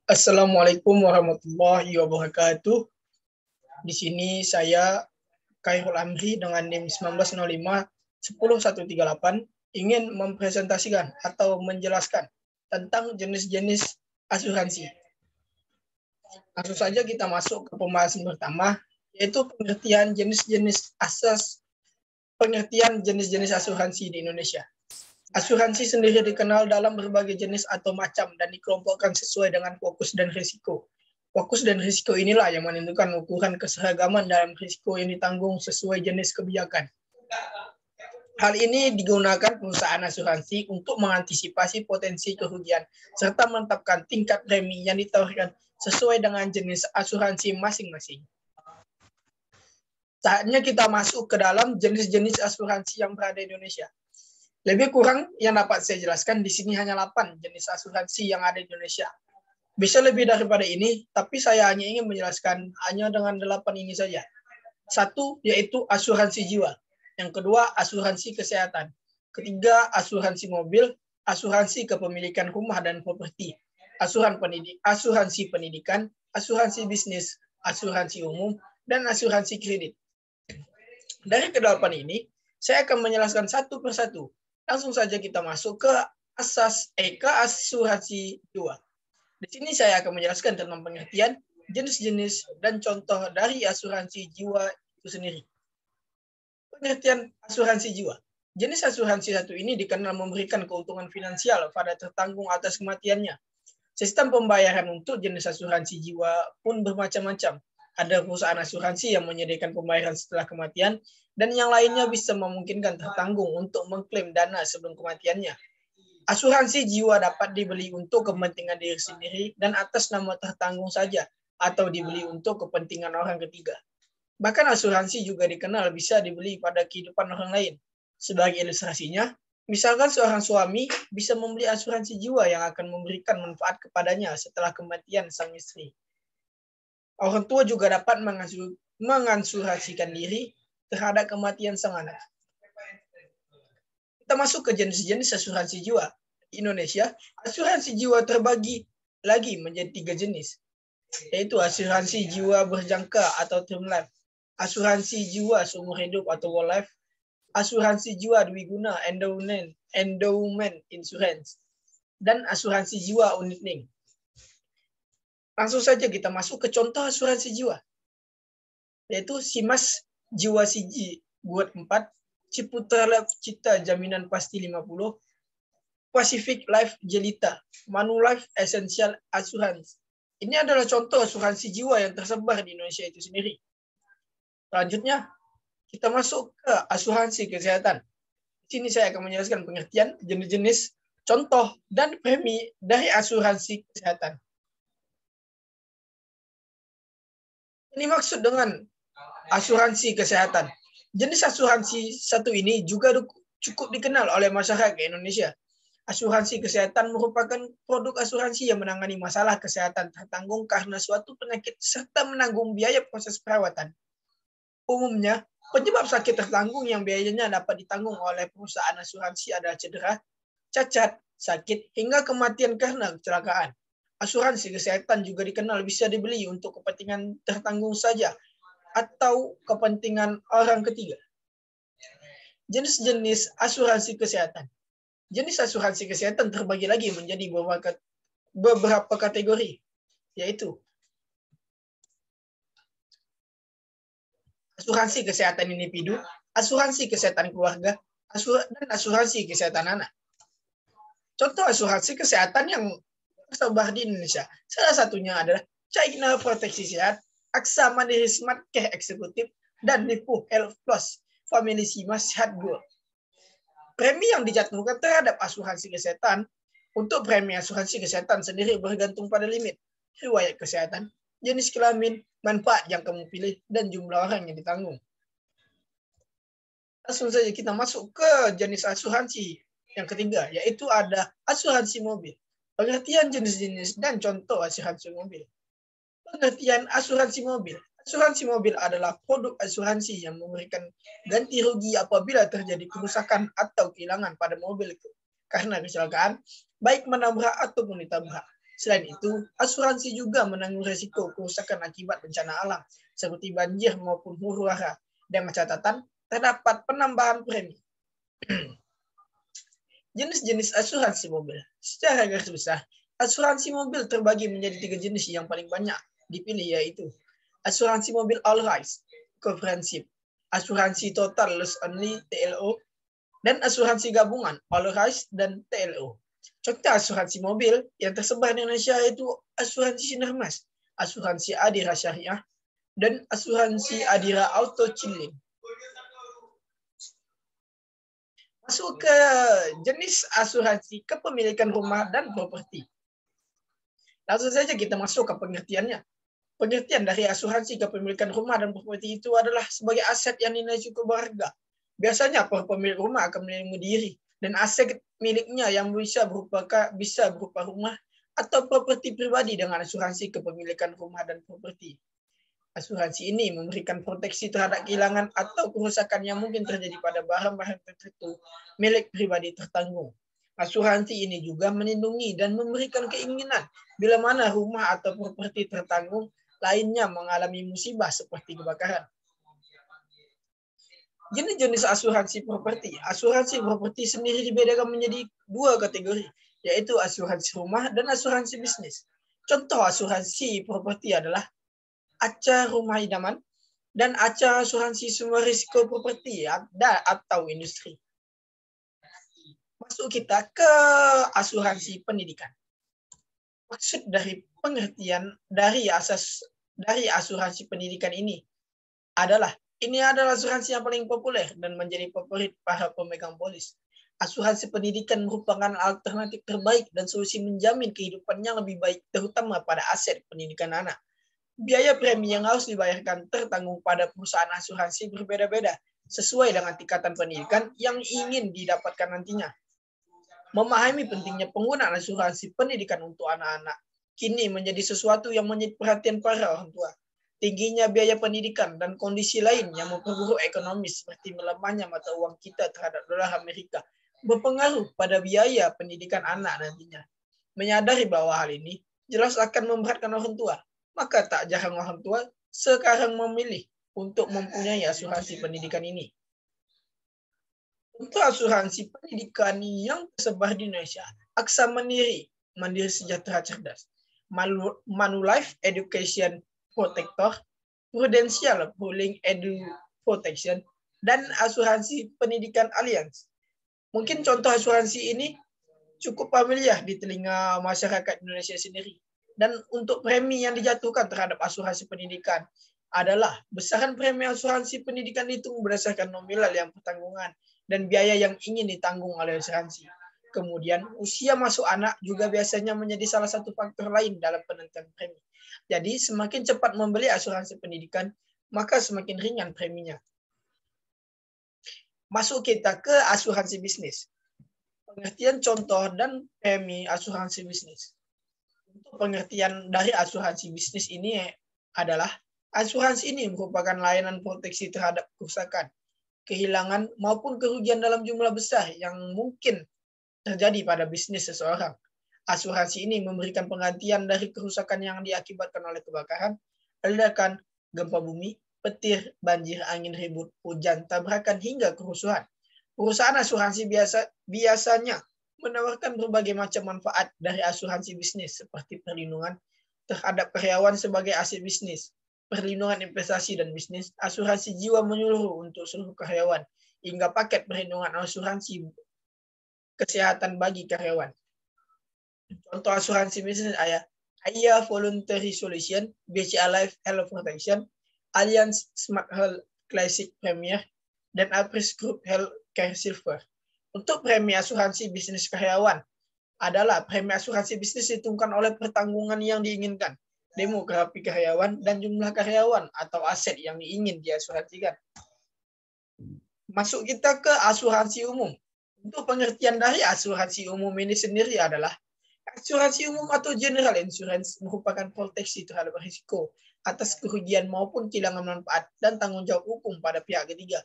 Assalamualaikum warahmatullahi wabarakatuh. Di sini saya Khairul Amri dengan NIM 1905-10138 ingin mempresentasikan atau menjelaskan tentang jenis-jenis asuransi. Langsung saja kita masuk ke pembahasan pertama, yaitu pengertian jenis-jenis asuransi di Indonesia. Asuransi sendiri dikenal dalam berbagai jenis atau macam dan dikelompokkan sesuai dengan fokus dan risiko. Fokus dan risiko inilah yang menentukan ukuran keseragaman dalam risiko yang ditanggung sesuai jenis kebijakan. Hal ini digunakan perusahaan asuransi untuk mengantisipasi potensi kerugian serta menetapkan tingkat premi yang ditawarkan sesuai dengan jenis asuransi masing-masing. Saatnya kita masuk ke dalam jenis-jenis asuransi yang berada di Indonesia. Lebih kurang yang dapat saya jelaskan di sini hanya 8 jenis asuransi yang ada di Indonesia. Bisa lebih daripada ini, tapi saya hanya ingin menjelaskan hanya dengan 8 ini saja. 1, yaitu asuransi jiwa. Yang kedua, asuransi kesehatan. Ketiga, asuransi mobil, asuransi kepemilikan rumah dan properti, asuransi pendidikan, asuransi bisnis, asuransi umum, dan asuransi kredit. Dari ke-8 ini, saya akan menjelaskan satu persatu. Langsung saja kita masuk ke asuransi jiwa. Di sini saya akan menjelaskan tentang pengertian, jenis-jenis, dan contoh dari asuransi jiwa itu sendiri. Pengertian asuransi jiwa. Jenis asuransi satu ini dikenal memberikan keuntungan finansial pada tertanggung atas kematiannya. Sistem pembayaran untuk jenis asuransi jiwa pun bermacam-macam. Ada perusahaan asuransi yang menyediakan pembayaran setelah kematian, dan yang lainnya bisa memungkinkan tertanggung untuk mengklaim dana sebelum kematiannya. Asuransi jiwa dapat dibeli untuk kepentingan diri sendiri dan atas nama tertanggung saja, atau dibeli untuk kepentingan orang ketiga. Bahkan asuransi juga dikenal bisa dibeli pada kehidupan orang lain. Sebagai ilustrasinya, misalkan seorang suami bisa membeli asuransi jiwa yang akan memberikan manfaat kepadanya setelah kematian sang istri. Orang tua juga dapat mengasuransikan diri terhadap kematian sang anak. Kita masuk ke jenis-jenis asuransi jiwa. Di Indonesia, asuransi jiwa terbagi lagi menjadi 3 jenis, yaitu asuransi jiwa berjangka atau term life, asuransi jiwa seumur hidup atau whole life, asuransi jiwa dwiguna endowment insurance, dan asuransi jiwa unit link. Langsung saja kita masuk ke contoh asuransi jiwa, yaitu Simas Jiwa Siji Buat 4, Ciputra Life Cita Jaminan Pasti 50, Pacific Life Jelita, Manulife Essential Assurance. Ini adalah contoh asuransi jiwa yang tersebar di Indonesia itu sendiri. Selanjutnya, kita masuk ke asuransi kesehatan. Di sini saya akan menjelaskan pengertian, jenis-jenis, contoh, dan premi dari asuransi kesehatan. Ini maksud dengan asuransi kesehatan. Jenis asuransi satu ini juga cukup dikenal oleh masyarakat Indonesia. Asuransi kesehatan merupakan produk asuransi yang menangani masalah kesehatan tertanggung karena suatu penyakit serta menanggung biaya proses perawatan. Umumnya, penyebab sakit tertanggung yang biayanya dapat ditanggung oleh perusahaan asuransi adalah cedera, cacat, sakit, hingga kematian karena kecelakaan. Asuransi kesehatan juga dikenal bisa dibeli untuk kepentingan tertanggung saja atau kepentingan orang ketiga. Jenis-jenis asuransi kesehatan. Jenis asuransi kesehatan terbagi lagi menjadi beberapa kategori, yaitu asuransi kesehatan individu, asuransi kesehatan keluarga, dan asuransi kesehatan anak. Contoh asuransi kesehatan yang tersebar di Indonesia, salah satunya adalah China Proteksi Sehat, Aksa Mandiri Smart Care Eksekutif, dan Lipu Health Plus Family Simas Sehat Gold. Premi yang dijatuhkan terhadap asuransi kesehatan untuk premi asuransi kesehatan sendiri bergantung pada limit, riwayat kesehatan, jenis kelamin, manfaat yang kamu pilih, dan jumlah orang yang ditanggung. Langsung saja kita masuk ke jenis asuransi yang ketiga, yaitu ada asuransi mobil. Pengertian jenis-jenis dan contoh asuransi mobil. Pengertian asuransi mobil. Asuransi mobil adalah produk asuransi yang memberikan ganti rugi apabila terjadi kerusakan atau kehilangan pada mobil itu karena kecelakaan, baik menabrak ataupun ditabrak. Selain itu, asuransi juga menanggung risiko kerusakan akibat bencana alam seperti banjir maupun huru hara. Dengan catatan, terdapat penambahan premi. Jenis-jenis asuransi mobil. Secara garis besar, asuransi mobil terbagi menjadi 3 jenis yang paling banyak dipilih, yaitu asuransi mobil all risk, comprehensive, asuransi total loss only (TLO), dan asuransi gabungan all risk dan TLO. Contoh asuransi mobil yang tersebar di Indonesia yaitu asuransi Sinarmas, asuransi Adira Syariah, dan asuransi Adira Auto Cilin. Masuk ke jenis asuransi kepemilikan rumah dan properti. Langsung saja kita masuk ke pengertiannya. Pengertian dari asuransi kepemilikan rumah dan properti itu adalah sebagai aset yang nilai cukup berharga. Biasanya pemilik rumah akan melindungi diri dan aset miliknya yang bisa berupa rumah atau properti pribadi dengan asuransi kepemilikan rumah dan properti. Asuransi ini memberikan proteksi terhadap kehilangan atau kerusakan yang mungkin terjadi pada barang-barang tertentu milik pribadi tertanggung. Asuransi ini juga melindungi dan memberikan keinginan bila mana rumah atau properti tertanggung lainnya mengalami musibah seperti kebakaran. Jenis-jenis asuransi properti. Asuransi properti sendiri dibedakan menjadi 2 kategori, yaitu asuransi rumah dan asuransi bisnis. Contoh asuransi properti adalah ACA rumah idaman dan ACA asuransi semua risiko properti atau industri. Masuk kita ke asuransi pendidikan. Maksud dari pengertian dari asuransi pendidikan ini adalah asuransi yang paling populer dan menjadi favorit para pemegang polis. Asuransi pendidikan merupakan alternatif terbaik dan solusi menjamin kehidupan yang lebih baik, terutama pada aset pendidikan anak. Biaya premi yang harus dibayarkan tertanggung pada perusahaan asuransi berbeda-beda, sesuai dengan tingkatan pendidikan yang ingin didapatkan nantinya. Memahami pentingnya penggunaan asuransi pendidikan untuk anak-anak kini menjadi sesuatu yang menjadi perhatian para orang tua. Tingginya biaya pendidikan dan kondisi lain yang memperburuk ekonomi seperti melemahnya mata uang kita terhadap dolar Amerika berpengaruh pada biaya pendidikan anak nantinya. Menyadari bahwa hal ini jelas akan memberatkan orang tua, maka tak jarang orang tua sekarang memilih untuk mempunyai asuransi pendidikan ini. Untuk asuransi pendidikan yang tersebar di Indonesia, Aksa Mandiri, Mandiri Sejahtera Cerdas, Manulife Education Protector, Prudential Pooling Edu Protection, dan asuransi pendidikan Allianz. Mungkin contoh asuransi ini cukup familiar di telinga masyarakat Indonesia sendiri. Dan untuk premi yang dijatuhkan terhadap asuransi pendidikan adalah besaran premi asuransi pendidikan itu berdasarkan nominal yang pertanggungan dan biaya yang ingin ditanggung oleh asuransi. Kemudian, usia masuk anak juga biasanya menjadi salah satu faktor lain dalam penentuan premi. Jadi, semakin cepat membeli asuransi pendidikan, maka semakin ringan preminya. Masuk kita ke asuransi bisnis. Pengertian contoh dan premi asuransi bisnis. Untuk pengertian dari asuransi bisnis ini adalah asuransi ini merupakan layanan proteksi terhadap kerusakan, kehilangan maupun kerugian dalam jumlah besar yang mungkin terjadi pada bisnis seseorang. Asuransi ini memberikan penggantian dari kerusakan yang diakibatkan oleh kebakaran, ledakan, gempa bumi, petir, banjir, angin ribut, hujan, tabrakan, hingga kerusuhan. Perusahaan asuransi biasanya menawarkan berbagai macam manfaat dari asuransi bisnis seperti perlindungan terhadap karyawan sebagai aset bisnis, perlindungan investasi dan bisnis, asuransi jiwa menyeluruh untuk seluruh karyawan, hingga paket perlindungan asuransi kesehatan bagi karyawan. Contoh asuransi bisnis adalah AIA Voluntary Solution, BCA Life Health Protection, Allianz Smart Health Classic Premier, dan Apris Group Health Care Silver. Untuk premi asuransi bisnis karyawan adalah premi asuransi bisnis ditentukan oleh pertanggungan yang diinginkan, demografi karyawan, dan jumlah karyawan atau aset yang ingin diasuransikan. Masuk kita ke asuransi umum. Untuk pengertian dari asuransi umum ini sendiri adalah asuransi umum atau general insurance merupakan proteksi terhadap risiko atas kerugian maupun kehilangan manfaat dan tanggung jawab hukum pada pihak ketiga.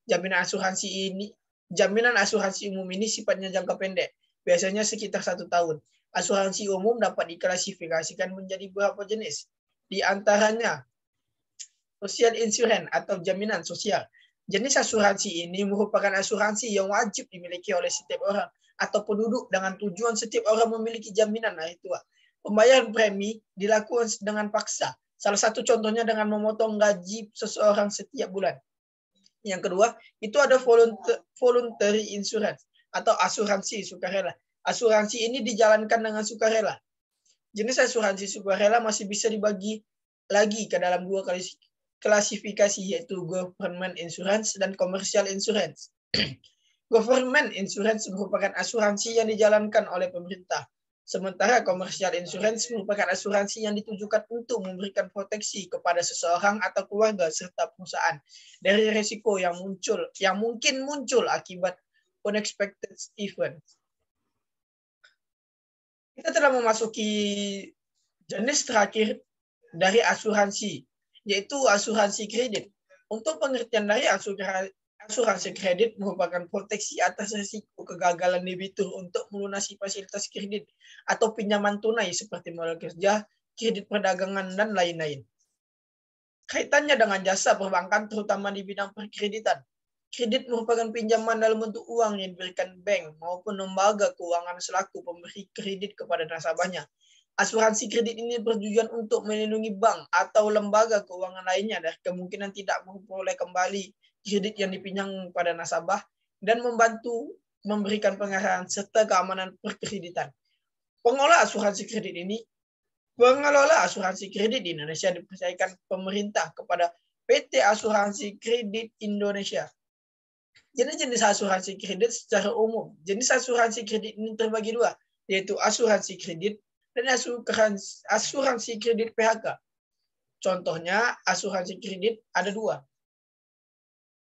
Jaminan asuransi umum ini sifatnya jangka pendek, biasanya sekitar 1 tahun. Asuransi umum dapat diklasifikasikan menjadi beberapa jenis. Di antaranya, social insurance atau jaminan sosial. Jenis asuransi ini merupakan asuransi yang wajib dimiliki oleh setiap orang atau penduduk dengan tujuan setiap orang memiliki jaminan hari tua. Pembayaran premi dilakukan dengan paksa. Salah satu contohnya dengan memotong gaji seseorang setiap bulan. Yang kedua, itu ada voluntary insurance atau asuransi sukarela. Asuransi ini dijalankan dengan sukarela. Jenis asuransi sukarela masih bisa dibagi lagi ke dalam 2 klasifikasi, yaitu government insurance dan commercial insurance. Government insurance merupakan asuransi yang dijalankan oleh pemerintah. Sementara commercial insurance merupakan asuransi yang ditujukan untuk memberikan proteksi kepada seseorang atau keluarga serta perusahaan dari risiko yang mungkin muncul akibat unexpected event. Kita telah memasuki jenis terakhir dari asuransi, yaitu asuransi kredit. Untuk pengertian dari asuransi kredit merupakan proteksi atas risiko kegagalan debitur untuk melunasi fasilitas kredit atau pinjaman tunai seperti modal kerja, kredit perdagangan, dan lain-lain. Kaitannya dengan jasa perbankan terutama di bidang perkreditan. Kredit merupakan pinjaman dalam bentuk uang yang diberikan bank maupun lembaga keuangan selaku pemberi kredit kepada nasabahnya. Asuransi kredit ini bertujuan untuk melindungi bank atau lembaga keuangan lainnya dari kemungkinan tidak memperoleh kembali kredit yang dipinjam pada nasabah dan membantu memberikan pengarahan serta keamanan perkreditan. Pengelola asuransi kredit di Indonesia dipercayakan pemerintah kepada PT Asuransi Kredit Indonesia. Jenis-jenis asuransi kredit secara umum. Jenis asuransi kredit ini terbagi 2, yaitu asuransi kredit dan asuransi kredit PHK. Contohnya, asuransi kredit ada 2.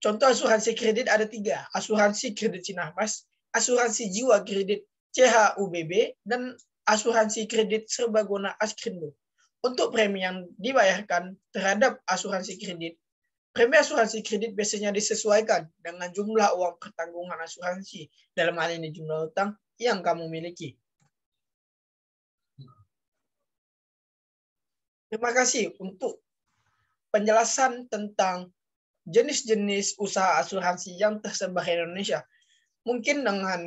Contoh asuransi kredit ada 3. Asuransi kredit Sinarmas, asuransi jiwa kredit CHUBB, dan asuransi kredit serbaguna Askrindo. Untuk premi yang dibayarkan terhadap asuransi kredit, premi asuransi kredit biasanya disesuaikan dengan jumlah uang pertanggungan asuransi, dalam hal ini jumlah utang yang kamu miliki. Terima kasih untuk penjelasan tentang jenis-jenis usaha asuransi yang tersebar di Indonesia. Mungkin dengan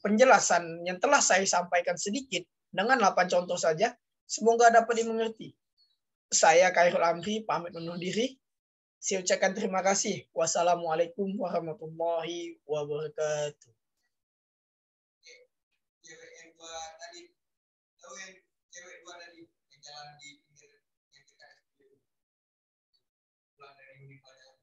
penjelasan yang telah saya sampaikan sedikit, dengan 8 contoh saja, semoga dapat dimengerti. Saya Khairul Amri, pamit undur diri. Saya ucapkan terima kasih. Wassalamualaikum warahmatullahi wabarakatuh. Cewek yang dua tadi, tahu yang cewek 2 tadi, yang jalan di pinggir yang kita pulang dari Unipal.